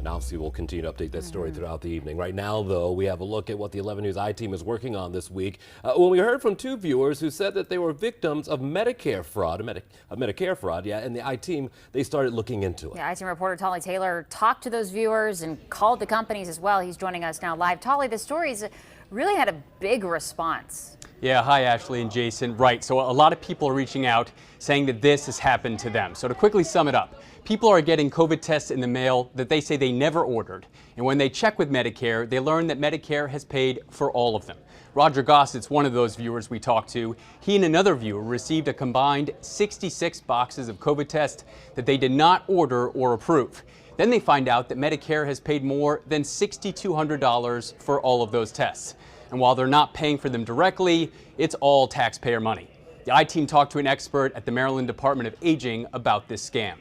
And obviously we'll continue to update that story throughout the evening. Right now, though, we have a look at what the 11 News I-Team is working on this week. When we heard from two viewers who said that they were victims of Medicare fraud, and the I-Team, they started looking into it. Yeah, I-Team reporter Tolly Taylor talked to those viewers and called the companies as well. He's joining us now live. Tolly, the story's really had a big response. Yeah, hi Ashley and Jason. Right, so a lot of people are reaching out saying that this has happened to them. So to quickly sum it up, people are getting COVID tests in the mail that they say they never ordered. And when they check with Medicare, they learn that Medicare has paid for all of them. Roger Gossett's one of those viewers we talked to. He and another viewer received a combined 66 boxes of COVID tests that they did not order or approve. Then they find out that Medicare has paid more than $6,200 for all of those tests. And while they're not paying for them directly, it's all taxpayer money. The I-Team talked to an expert at the Maryland Department of Aging about this scam.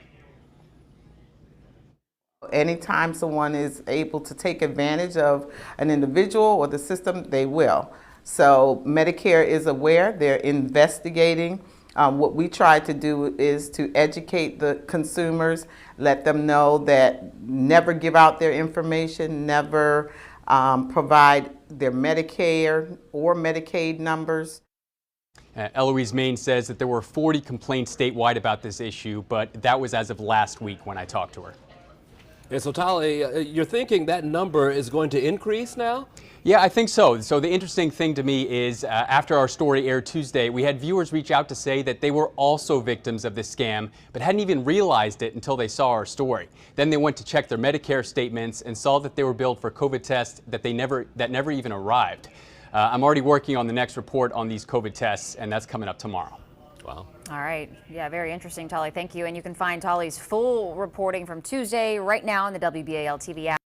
Anytime someone is able to take advantage of an individual or the system, they will. So Medicare is aware, they're investigating. What we try to do is to educate the consumers, let them know that never give out their information, never provide their Medicare or Medicaid numbers. Eloise Main says that there were 40 complaints statewide about this issue, but that was as of last week when I talked to her. Yeah, so Tolly, you're thinking that number is going to increase now? Yeah, I think so. So the interesting thing to me is after our story aired Tuesday, we had viewers reach out to say that they were also victims of this scam, but hadn't even realized it until they saw our story. Then they went to check their Medicare statements and saw that they were billed for COVID tests that never even arrived. I'm already working on the next report on these COVID tests, and that's coming up tomorrow. Wow. All right. Yeah, very interesting, Tolly. Thank you. And you can find Tolly's full reporting from Tuesday right now on the WBAL TV app.